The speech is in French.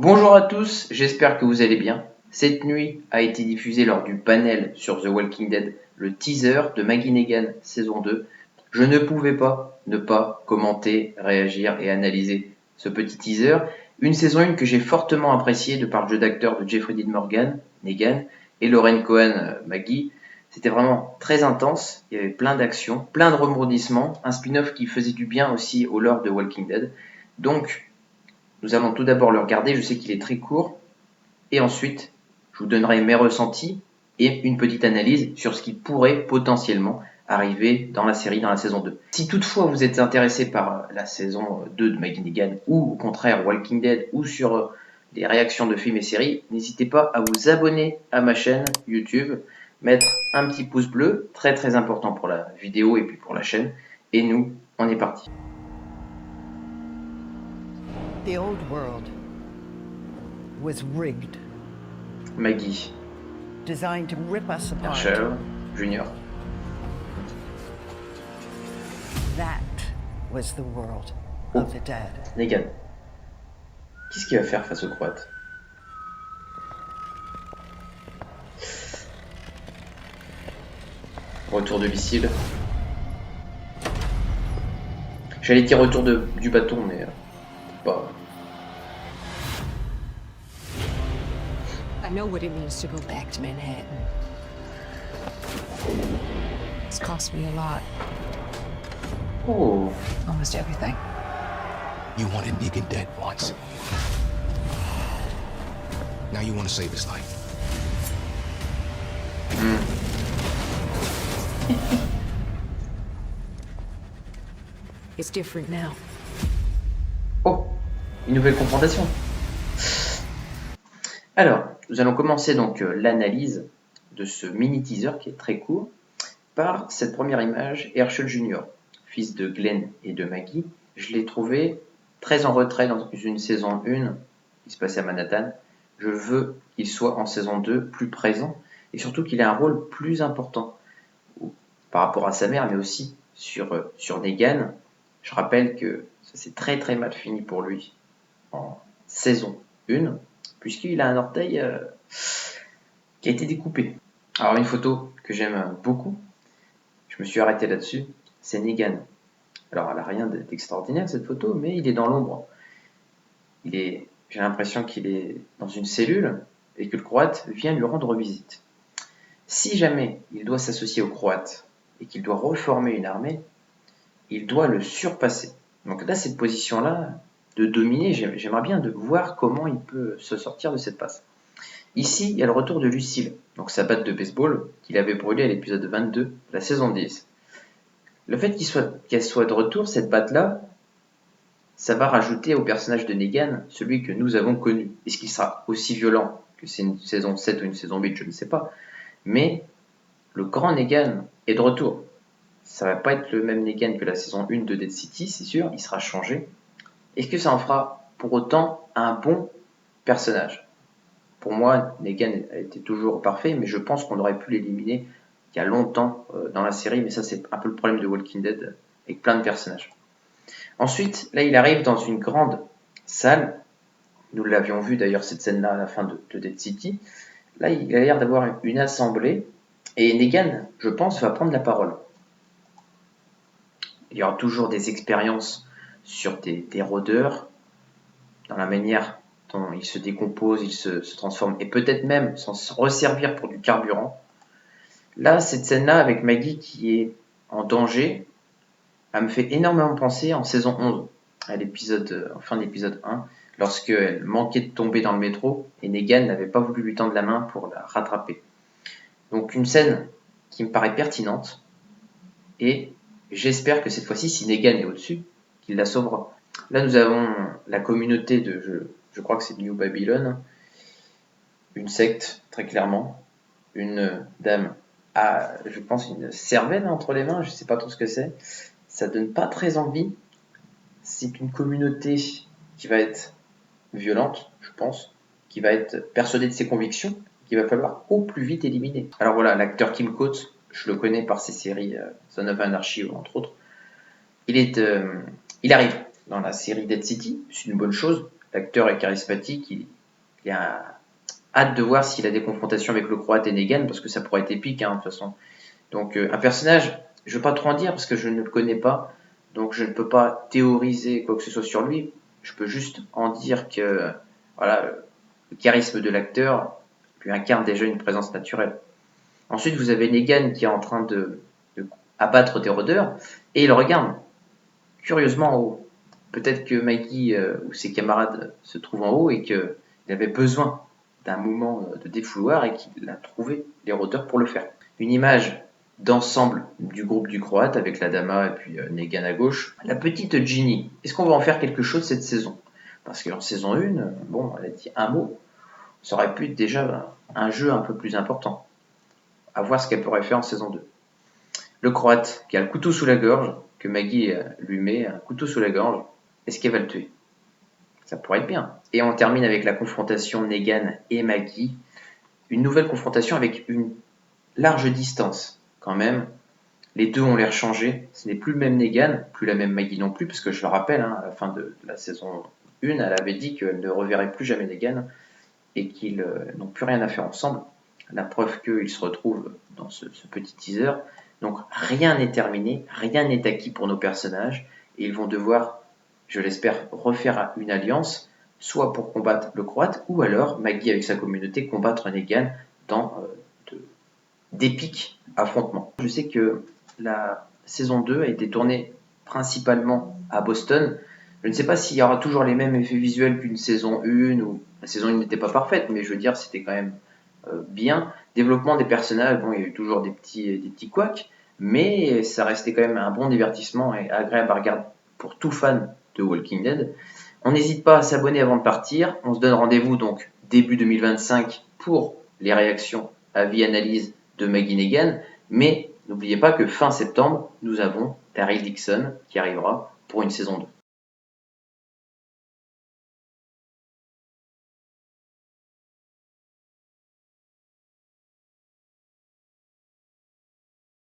Bonjour à tous, j'espère que vous allez bien. Cette nuit a été diffusé lors du panel sur The Walking Dead le teaser de Maggie Negan saison 2. Je ne pouvais pas ne pas commenter, réagir et analyser ce petit teaser. Une saison 1 que j'ai fortement appréciée de par le jeu d'acteur de Jeffrey Dean Morgan, Negan, et Lauren Cohan, Maggie. C'était vraiment très intense, il y avait plein d'actions, plein de rebondissements, un spin-off qui faisait du bien aussi au lore de Walking Dead. Donc, nous allons tout d'abord le regarder, je sais qu'il est très court, et ensuite, je vous donnerai mes ressentis et une petite analyse sur ce qui pourrait potentiellement arriver dans la série, dans la saison 2. Si toutefois vous êtes intéressé par la saison 2 de Maggie Negan, ou au contraire Walking Dead, ou sur les réactions de films et séries, n'hésitez pas à vous abonner à ma chaîne YouTube, mettre un petit pouce bleu, très très important pour la vidéo et puis pour la chaîne, et nous, on est parti. The old world was rigged, Maggie, designed to rip us apart. Herschel, Junior. That was the world of the dead. Negan. Qu'est-ce qu'il va faire face aux Croates? Retour de missile. J'allais dire retour du bâton, mais pas. I know what it means to go back to Manhattan. It's cost me a lot. Oh, Almost everything. You wanted Negan dead once. Now you want to save his life. It's different now. oh, une nouvelle confrontation. Alors, nous allons commencer donc l'analyse de ce mini teaser qui est très court par cette première image. Herschel Jr., fils de Glenn et de Maggie, je l'ai trouvé très en retrait dans une saison 1 qui se passait à Manhattan. Je veux qu'il soit en saison 2 plus présent et surtout qu'il ait un rôle plus important par rapport à sa mère, mais aussi sur Negan. Je rappelle que ça s'est très très mal fini pour lui en saison 1, puisqu'il a un orteil qui a été découpé. Alors une photo que j'aime beaucoup, je me suis arrêté là-dessus, c'est Negan. Alors elle n'a rien d'extraordinaire cette photo, mais il est dans l'ombre. J'ai l'impression qu'il est dans une cellule et que le Croate vient lui rendre visite. Si jamais il doit s'associer au Croate et qu'il doit reformer une armée, il doit le surpasser. Donc là, cette position-là, de dominer, j'aimerais bien de voir comment il peut se sortir de cette passe. Ici, il y a le retour de Lucille, donc sa batte de baseball qu'il avait brûlée à l'épisode 22 de la saison 10. Le fait qu'elle soit de retour, cette batte-là, ça va rajouter au personnage de Negan celui que nous avons connu. Est-ce qu'il sera aussi violent que c'est une saison 7 ou une saison 8, je ne sais pas. Mais le grand Negan est de retour. Ça va pas être le même Negan que la saison 1 de Dead City, c'est sûr, il sera changé. Est-ce que ça en fera pour autant un bon personnage? Pour moi, Negan a été toujours parfait, mais je pense qu'on aurait pu l'éliminer il y a longtemps dans la série, mais ça c'est un peu le problème de Walking Dead avec plein de personnages. Ensuite, là il arrive dans une grande salle, nous l'avions vu d'ailleurs cette scène-là à la fin de Dead City, là il a l'air d'avoir une assemblée, et Negan, je pense, va prendre la parole. Il y aura toujours des expériences sur des rôdeurs, dans la manière dont ils se décomposent, ils se transforment, et peut-être même s'en resservir pour du carburant. Là, cette scène-là avec Maggie qui est en danger, elle me fait énormément penser en saison 11, en fin d'épisode 1, lorsqu'elle manquait de tomber dans le métro, et Negan n'avait pas voulu lui tendre la main pour la rattraper. Donc une scène qui me paraît pertinente, et j'espère que cette fois-ci, si Negan est au-dessus, qu'il la sauvera. Là, nous avons la communauté je crois que c'est New Babylon, une secte, très clairement, une dame a, je pense, une cervelle entre les mains, je ne sais pas trop ce que c'est, ça donne pas très envie, c'est une communauté qui va être violente, je pense, qui va être persuadée de ses convictions, qu'il va falloir au plus vite éliminer. Alors voilà, l'acteur Kim Coates, je le connais par ses séries Son of Anarchy, entre autres, il arrive dans la série Dead City, c'est une bonne chose. L'acteur est charismatique, il a hâte de voir s'il a des confrontations avec le Croate et Negan, parce que ça pourrait être épique, hein, de toute façon. Donc un personnage, je ne veux pas trop en dire parce que je ne le connais pas, donc je ne peux pas théoriser quoi que ce soit sur lui. Je peux juste en dire que voilà, le charisme de l'acteur lui incarne déjà une présence naturelle. Ensuite, vous avez Negan qui est en train de abattre des rôdeurs et il regarde curieusement en haut. Peut-être que Maggie ou ses camarades se trouvent en haut et qu'il avait besoin d'un moment de défouloir et qu'il a trouvé les rôdeurs pour le faire. Une image d'ensemble du groupe du Croate avec la Dama et puis Negan à gauche. La petite Ginny, est-ce qu'on va en faire quelque chose cette saison? Parce qu'en saison 1, bon, elle a dit un mot, ça aurait pu être déjà un jeu un peu plus important. À voir ce qu'elle pourrait faire en saison 2. Le Croate qui a le couteau sous la gorge, que Maggie lui met un couteau sous la gorge, est-ce qu'elle va le tuer? Ça pourrait être bien. Et on termine avec la confrontation Negan et Maggie. Une nouvelle confrontation avec une large distance quand même. Les deux ont l'air changés. Ce n'est plus le même Negan, plus la même Maggie non plus, parce que je le rappelle, hein, à la fin de la saison 1, elle avait dit qu'elle ne reverrait plus jamais Negan et qu'ils n'ont plus rien à faire ensemble. La preuve qu'ils se retrouvent dans ce petit teaser. Donc rien n'est terminé, rien n'est acquis pour nos personnages, et ils vont devoir, je l'espère, refaire une alliance, soit pour combattre le Croate, ou alors Maggie avec sa communauté combattre Negan dans d'épiques affrontements. Je sais que la saison 2 a été tournée principalement à Boston. Je ne sais pas s'il y aura toujours les mêmes effets visuels qu'une saison 1, ou la saison 1 n'était pas parfaite, mais je veux dire, c'était quand même bien. Développement des personnages, bon, il y a eu toujours des petits couacs, mais ça restait quand même un bon divertissement et agréable à regarder pour tout fan de Walking Dead. On n'hésite pas à s'abonner avant de partir. On se donne rendez-vous donc début 2025 pour les réactions, avis, analyse de Maggie Negan. Mais n'oubliez pas que fin septembre, nous avons Daryl Dixon qui arrivera pour une saison 2.